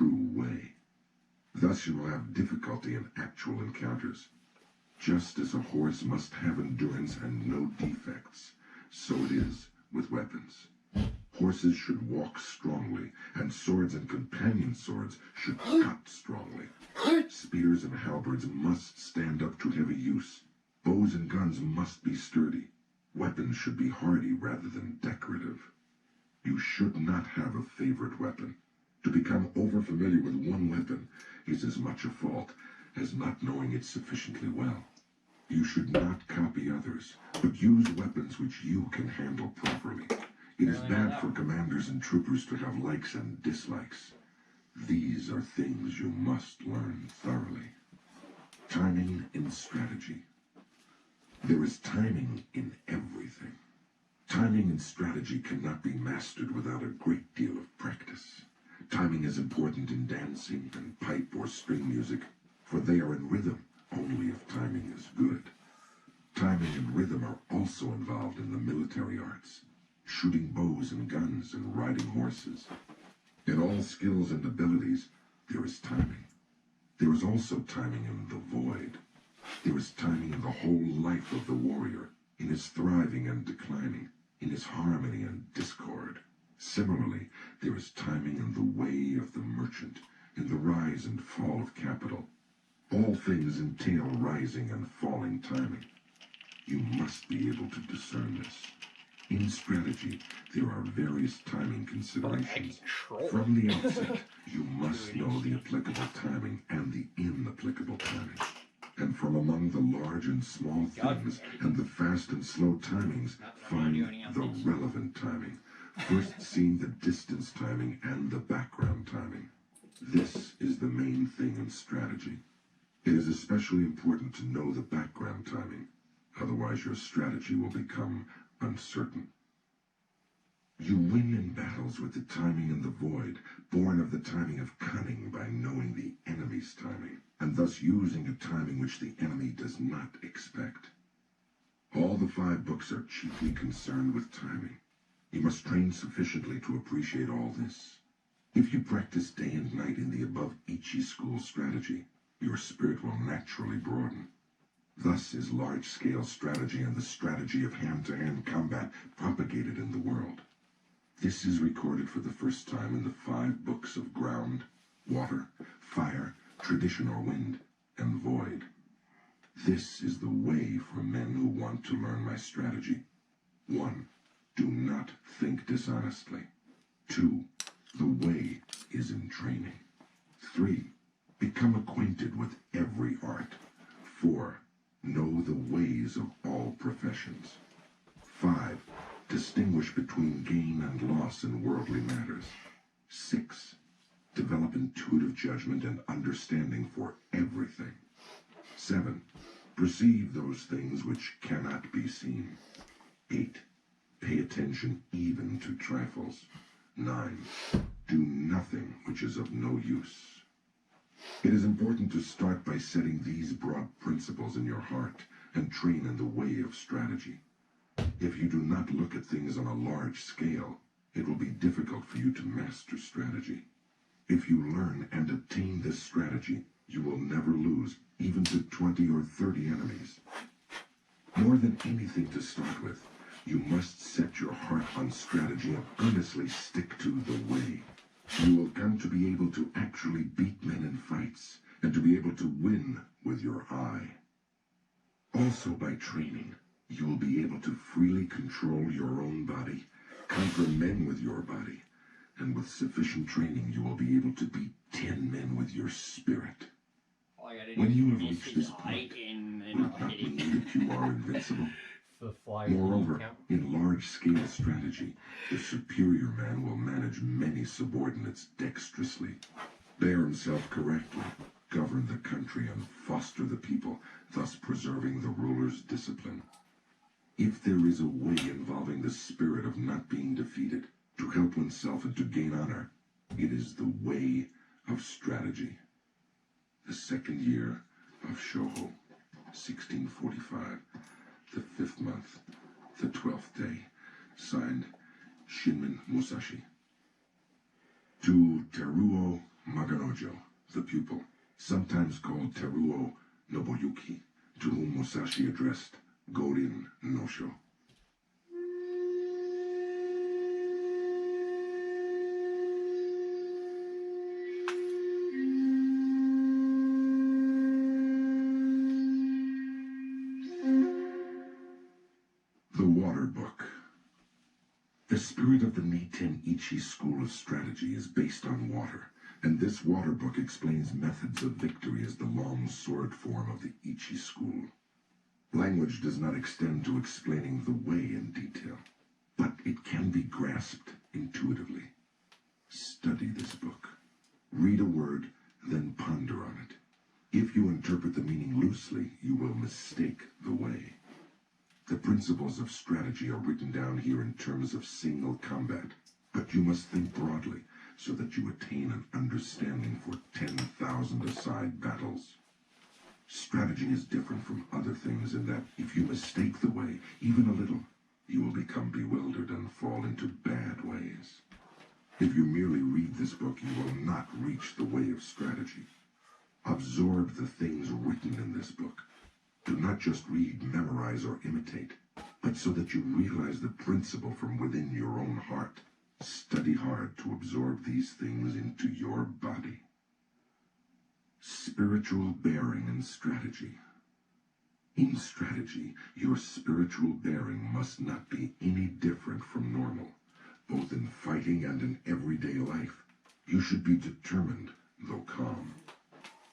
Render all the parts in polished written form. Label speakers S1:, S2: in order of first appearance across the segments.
S1: true way. Thus you will have difficulty in actual encounters. Just as a horse must have endurance and no defects, so it is with weapons. Horses should walk strongly, and swords and companion swords should cut strongly. Spears and halberds must stand up to heavy use. Bows and guns must be sturdy. Weapons should be hardy rather than decorative. You should not have a favorite weapon. To become overfamiliar with one weapon is as much a fault as not knowing it sufficiently well. You should not copy others, but use weapons which you can handle properly. It is bad for commanders and troopers to have likes and dislikes. These are things you must learn thoroughly. Timing in strategy. There is timing in everything. Timing and strategy cannot be mastered without a great deal of practice. Timing is important in dancing and pipe or string music, for they are in rhythm only if timing is good. Timing and rhythm are also involved in the military arts, shooting bows and guns and riding horses. In all skills and abilities, there is timing. There is also timing in the void. There is timing in the whole life of the warrior, in his thriving and declining, in his harmony and discord. Similarly, there is timing in the way of the merchant, in the rise and fall of capital. All things entail rising and falling timing. You must be able to discern this. In strategy, there are various timing considerations. From the outset, you must know the applicable timing and the inapplicable timing. And from among the large and small things and the fast and slow timings, find the relevant timing. First seeing the distance timing and the background timing. This is the main thing in strategy. It is especially important to know the background timing, otherwise your strategy will become uncertain. You win in battles with the timing in the void, born of the timing of cunning by knowing the enemy's timing, and thus using a timing which the enemy does not expect. All the 5 books are chiefly concerned with timing. You must train sufficiently to appreciate all this. If you practice day and night in the above Ichi school strategy, your spirit will naturally broaden. Thus is large-scale strategy and the strategy of hand-to-hand combat propagated in the world. This is recorded for the first time in the 5 books of ground, water, fire, tradition or wind, and void. This is the way for men who want to learn my strategy. 1. Do not think dishonestly. 2. The way is in training. 3. Become acquainted with every art. 4. Know the ways of all professions. 5. Distinguish between gain and loss in worldly matters. 6. Develop intuitive judgment and understanding for everything. 7. Perceive those things which cannot be seen. 8. Pay attention even to trifles. 9. Do nothing which is of no use. It is important to start by setting these broad principles in your heart and train in the way of strategy. If you do not look at things on a large scale, it will be difficult for you to master strategy. If you learn and attain this strategy, you will never lose, even to 20 or 30 enemies. More than anything to start with, you must set your heart on strategy and earnestly stick to the way. You will come to be able to actually beat men in fights, and to be able to win with your eye. Also by training, you will be able to freely control your own body, conquer men with your body, and with sufficient training you will be able to beat 10 men with your spirit. When you have reached this point, will it not mean that you are invincible? Moreover, in large-scale strategy, the superior man will manage many subordinates dexterously, bear himself correctly, govern the country, and foster the people, thus preserving the ruler's discipline. If there is a way involving the spirit of not being defeated, to help oneself and to gain honor, it is the way of strategy. The 2nd year of Shoho, 1645. The 5th month, the 12th day. Signed, Shinmin Musashi. To Teruo Maganojo, the pupil, sometimes called Teruo Nobuyuki, to whom Musashi addressed Rin No Sho. The Water Book. The spirit of the Meiten Ichi school of strategy is based on water, and this water book explains methods of victory as the long sword form of the Ichi school. Language does not extend to explaining the way in detail, but it can be grasped intuitively. Study this book. Read a word, then ponder on it. If you interpret the meaning loosely, you will mistake the way. The principles of strategy are written down here in terms of single combat, but you must think broadly so that you attain an understanding for 10,000 aside battles. Strategy is different from other things in that if you mistake the way, even a little, you will become bewildered and fall into bad ways. If you merely read this book, you will not reach the way of strategy. Absorb the things written in this book. Do not just read, memorize, or imitate, but so that you realize the principle from within your own heart. Study hard to absorb these things into your body. Spiritual bearing and strategy. In strategy, your spiritual bearing must not be any different from normal, both in fighting and in everyday life. You should be determined, though calm.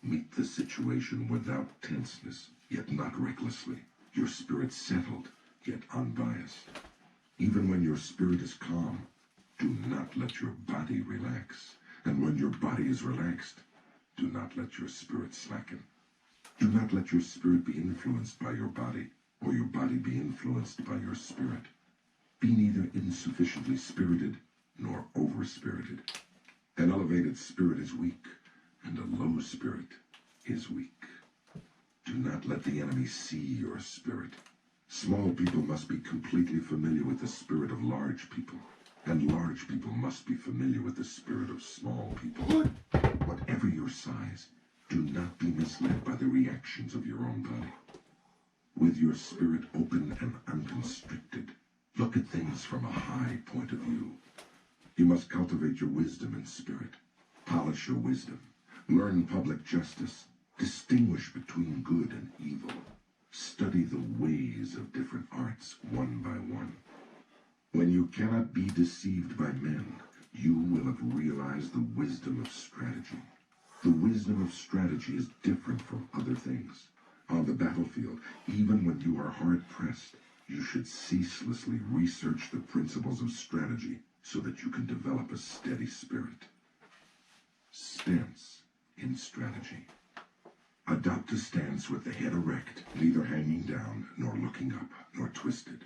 S1: Meet the situation without tenseness, yet not recklessly. Your spirit settled, yet unbiased. Even when your spirit is calm, do not let your body relax. And when your body is relaxed, do not let your spirit slacken. Do not let your spirit be influenced by your body, or your body be influenced by your spirit. Be neither insufficiently spirited, nor over-spirited. An elevated spirit is weak, and a low spirit is weak. Do not let the enemy see your spirit. Small people must be completely familiar with the spirit of large people, and large people must be familiar with the spirit of small people. Whatever your size, do not be misled by the reactions of your own body. With your spirit open and unconstricted, look at things from a high point of view. You must cultivate your wisdom and spirit. Polish your wisdom. Learn public justice. Distinguish between good and evil. Study the ways of different arts one by one. When you cannot be deceived by men, you will have realized the wisdom of strategy. The wisdom of strategy is different from other things. On the battlefield, even when you are hard-pressed, you should ceaselessly research the principles of strategy so that you can develop a steady spirit. Stance in strategy. Adopt a stance with the head erect, neither hanging down, nor looking up, nor twisted.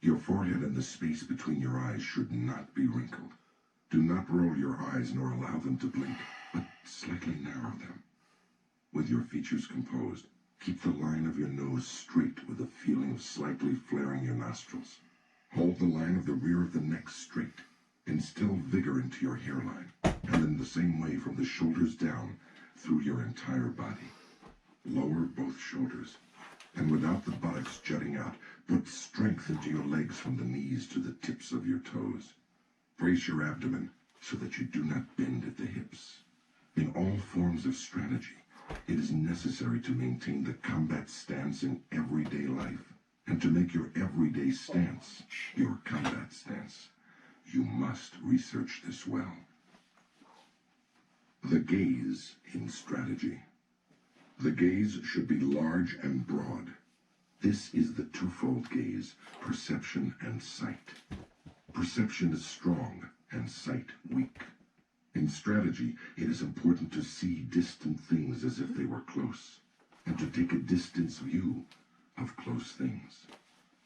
S1: Your forehead and the space between your eyes should not be wrinkled. Do not roll your eyes nor allow them to blink, but slightly narrow them. With your features composed, keep the line of your nose straight with a feeling of slightly flaring your nostrils. Hold the line of the rear of the neck straight. Instill vigor into your hairline, and in the same way from the shoulders down through your entire body. Lower both shoulders, and without the buttocks jutting out, put strength into your legs from the knees to the tips of your toes. Brace your abdomen so that you do not bend at the hips. In all forms of strategy, it is necessary to maintain the combat stance in everyday life, and to make your everyday stance your combat stance. You must research this well. The gaze in strategy. The gaze should be large and broad. This is the twofold gaze, perception and sight. Perception is strong and sight weak. In strategy, it is important to see distant things as if they were close, and to take a distance view of close things.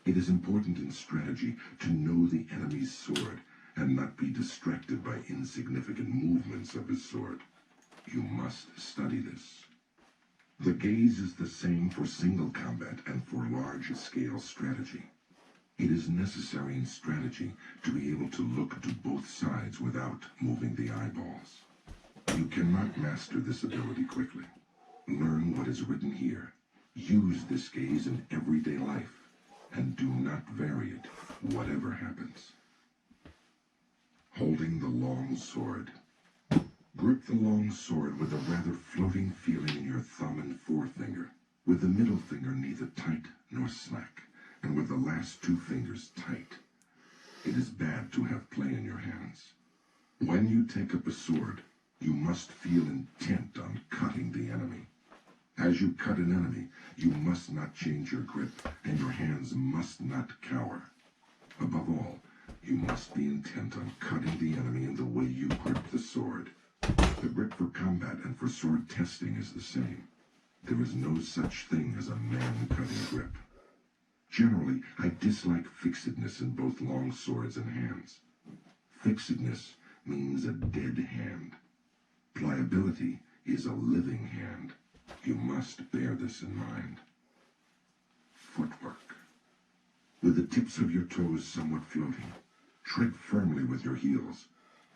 S1: It is important in strategy to know the enemy's sword and not be distracted by insignificant movements of his sword. You must study this. The gaze is the same for single combat and for large-scale strategy. It is necessary in strategy to be able to look to both sides without moving the eyeballs. You cannot master this ability quickly. Learn what is written here. Use this gaze in everyday life, and do not vary it, whatever happens. Holding the long sword. Grip the long sword with a rather floating feeling in your thumb and forefinger, with the middle finger neither tight nor slack, and with the last two fingers tight. It is bad to have play in your hands. When you take up a sword, you must feel intent on cutting the enemy. As you cut an enemy, you must not change your grip, and your hands must not cower. Above all, you must be intent on cutting the enemy in the way you grip the sword. The grip for combat and for sword testing is the same. There is no such thing as a man-cutting grip. Generally, I dislike fixedness in both long swords and hands. Fixedness means a dead hand. Pliability is a living hand. You must bear this in mind. Footwork. With the tips of your toes somewhat floating, tread firmly with your heels.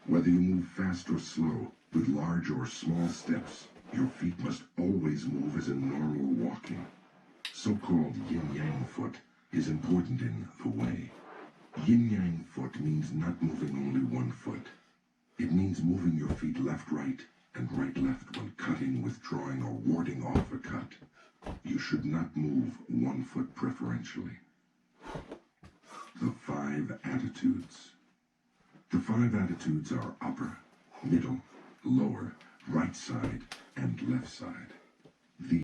S1: Whether you move fast or slow, with large or small steps, your feet must always move as in normal walking. So-called yin-yang foot is important in the way. Yin-yang foot means not moving only one foot. It means moving your feet left-right and right-left when cutting, withdrawing, or warding off a cut. You should not move one foot preferentially. The 5 attitudes. The 5 attitudes are upper, middle, lower, right side, and left side.